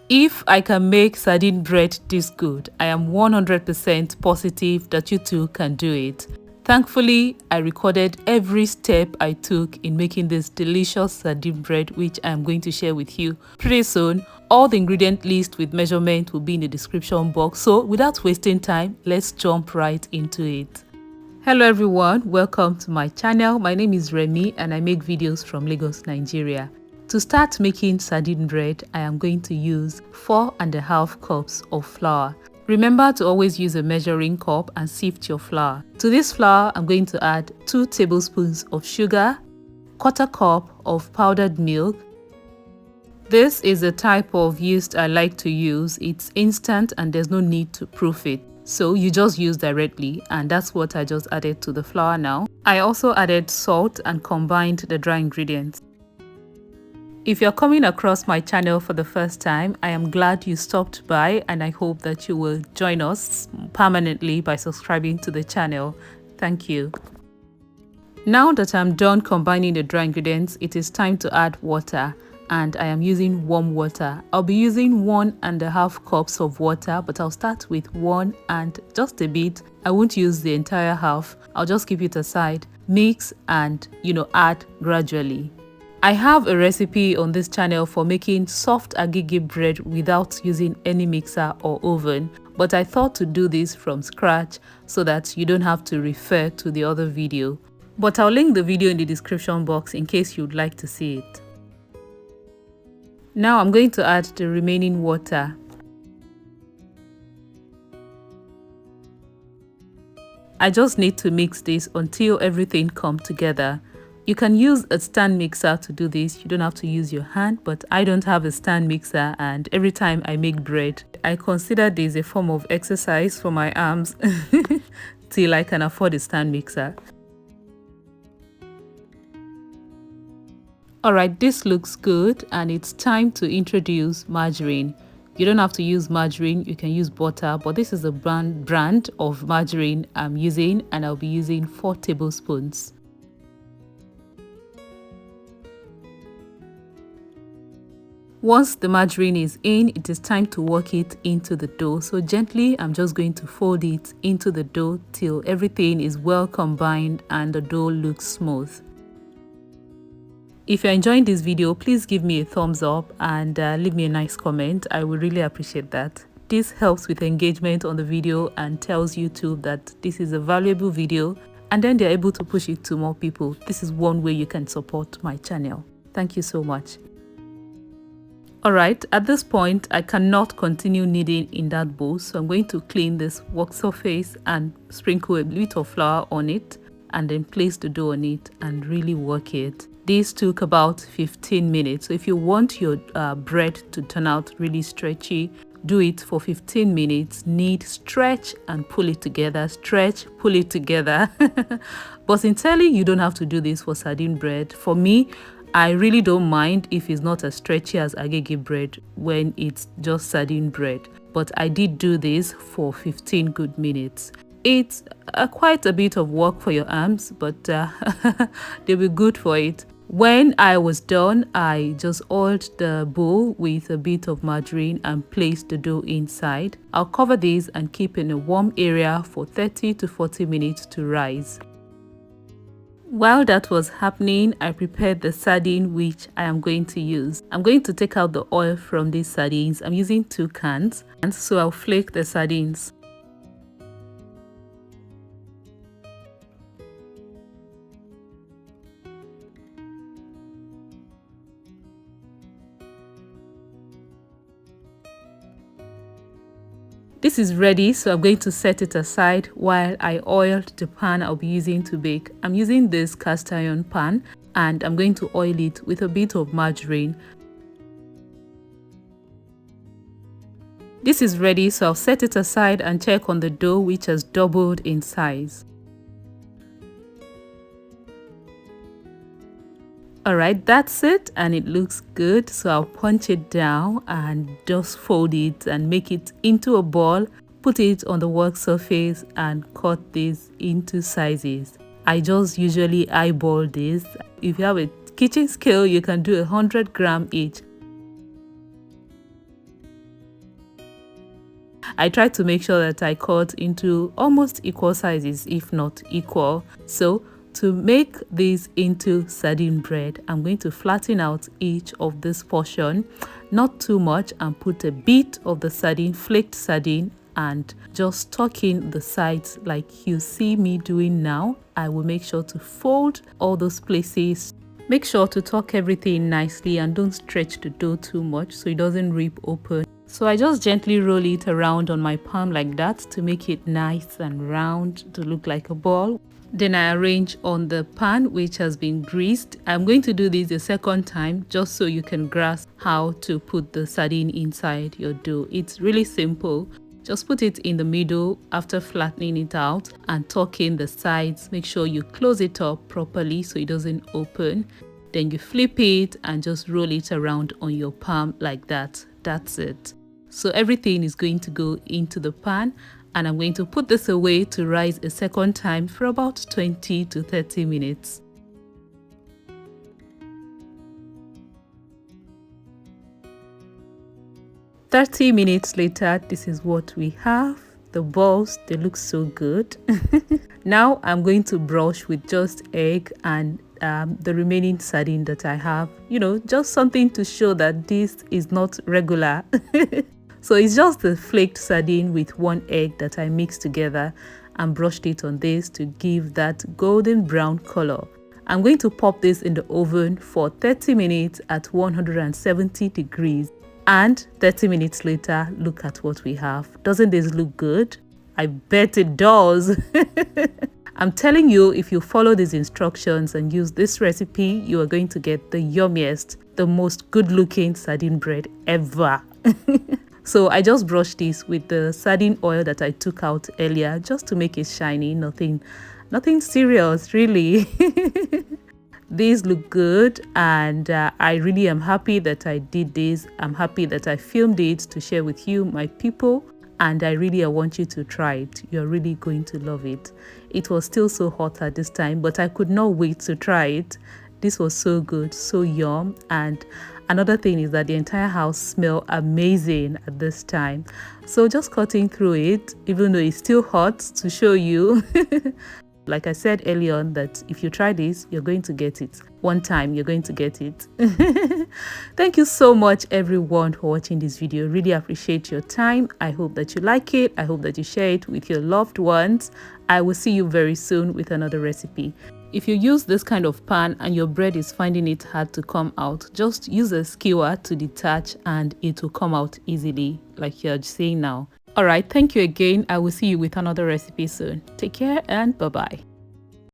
If I can make sardine bread this good, I am 100% positive that you too can do it. Thankfully, I recorded every step I took in making this delicious sardine bread, which I am going to share with you pretty soon. All the ingredient list with measurement will be in the description box. So without wasting time, let's jump right into it. Hello everyone, welcome to my channel. My name is Remy and I make videos from Lagos, Nigeria. To start making sardine bread, I am going to use 4.5 cups of flour. Remember to always use a measuring cup and sift your flour. To this flour, I'm going to add 2 tablespoons of sugar, 1/4 cup of powdered milk. This is a type of yeast I like to use. It's instant and there's no need to proof it. So you just use directly, and that's what I just added to the flour now. I also added salt and combined the dry ingredients. If you're coming across my channel for the first time, I am glad you stopped by and I hope that you will join us permanently by subscribing to the channel. Thank you. Now that I'm done combining the dry ingredients, it is time to add water, and I am using warm water. I'll be using 1.5 cups of water, but I'll start with 1 and just a bit. I won't use the entire half. I'll just keep it aside, mix and add gradually. I have a recipe on this channel for making soft agege bread without using any mixer or oven, but I thought to do this from scratch so that you don't have to refer to the other video. But I'll link the video in the description box in case you'd like to see it. Now I'm going to add the remaining water. I just need to mix this until everything comes together. You can use a stand mixer to do this. You don't have to use your hand, but I don't have a stand mixer, and every time I make bread, I consider this a form of exercise for my arms till I can afford a stand mixer. Alright, this looks good and it's time to introduce margarine. You don't have to use margarine, you can use butter, but this is a brand of margarine I'm using, and I'll be using 4 tablespoons. Once the margarine is in, it is time to work it into the dough. So gently, I'm just going to fold it into the dough till everything is well combined and the dough looks smooth. If you're enjoying this video, please give me a thumbs up and leave me a nice comment. I would really appreciate that. This helps with engagement on the video and tells YouTube that this is a valuable video, and then they're able to push it to more people. This is one way you can support my channel. Thank you so much. Alright, at this point, I cannot continue kneading in that bowl, so I'm going to clean this work surface and sprinkle a bit of flour on it, and then place the dough on it and really work it. This took about 15 minutes. So if you want your bread to turn out really stretchy, do it for 15 minutes. Knead, stretch and pull it together. Stretch, pull it together. But sincerely, you don't have to do this for sardine bread. For me, I really don't mind if it's not as stretchy as agege bread when it's just sardine bread. But I did do this for 15 good minutes. It's quite a bit of work for your arms, but they'll be good for it. When I was done, I just oiled the bowl with a bit of margarine and placed the dough inside. I'll cover this and keep in a warm area for 30 to 40 minutes to rise. While that was happening, I prepared the sardine which I am going to use. I'm going to take out the oil from these sardines. I'm using 2 cans, and so I'll flake the sardines. This is ready, so I'm going to set it aside while I oiled the pan I'll be using to bake. I'm using this cast iron pan and I'm going to oil it with a bit of margarine. This is ready, so I'll set it aside and check on the dough, which has doubled in size. Alright, that's it, and it looks good. So I'll punch it down and just fold it and make it into a ball, put it on the work surface and cut this into sizes. I just usually eyeball this. If you have a kitchen scale, you can do 100 grams each. I try to make sure that I cut into almost equal sizes, if not equal. So to make this into sardine bread, I'm going to flatten out each of this portion, not too much, and put a bit of the sardine, flaked sardine, and just tuck in the sides like you see me doing now. I will make sure to fold all those places. Make sure to tuck everything nicely and don't stretch the dough too much so it doesn't rip open. So I just gently roll it around on my palm like that to make it nice and round to look like a ball. Then I arrange on the pan which has been greased. I'm going to do this a second time just so you can grasp how to put the sardine inside your dough. It's really simple. Just put it in the middle after flattening it out and tuck in the sides. Make sure you close it up properly so it doesn't open. Then you flip it and just roll it around on your palm like that. That's it. So everything is going to go into the pan, and I'm going to put this away to rise a second time for about 20 to 30 minutes. "30 minutes later, this is what we have. The balls, they look so good." Now I'm going to brush with just egg and the remaining sardine that I have. You know, just something to show that this is not regular. So it's just the flaked sardine with one egg that I mixed together and brushed it on this to give that golden brown color. I'm going to pop this in the oven for 30 minutes at 170 degrees. And 30 minutes later, look at what we have. Doesn't this look good? I bet it does. I'm telling you, if you follow these instructions and use this recipe, you are going to get the yummiest, the most good-looking sardine bread ever. So I just brushed this with the sardine oil that I took out earlier just to make it shiny. Nothing serious, really. These look good, and I really am happy that I did this. I'm happy that I filmed it to share with you, my people, and I want you to try it. You're really going to love it. It was still so hot at this time, but I could not wait to try it. This was so good, so yum. And another thing is that the entire house smelled amazing at this time. So just cutting through it, even though it's still hot, to show you. Like I said earlier on, that if you try this, you're going to get it. One time, you're going to get it. Thank you so much, everyone, for watching this video. Really appreciate your time. I hope that you like it. I hope that you share it with your loved ones. I will see you very soon with another recipe. If you use this kind of pan and your bread is finding it hard to come out, just use a skewer to detach and it will come out easily, like you're saying now. Alright, thank you again. I will see you with another recipe soon. Take care and bye-bye.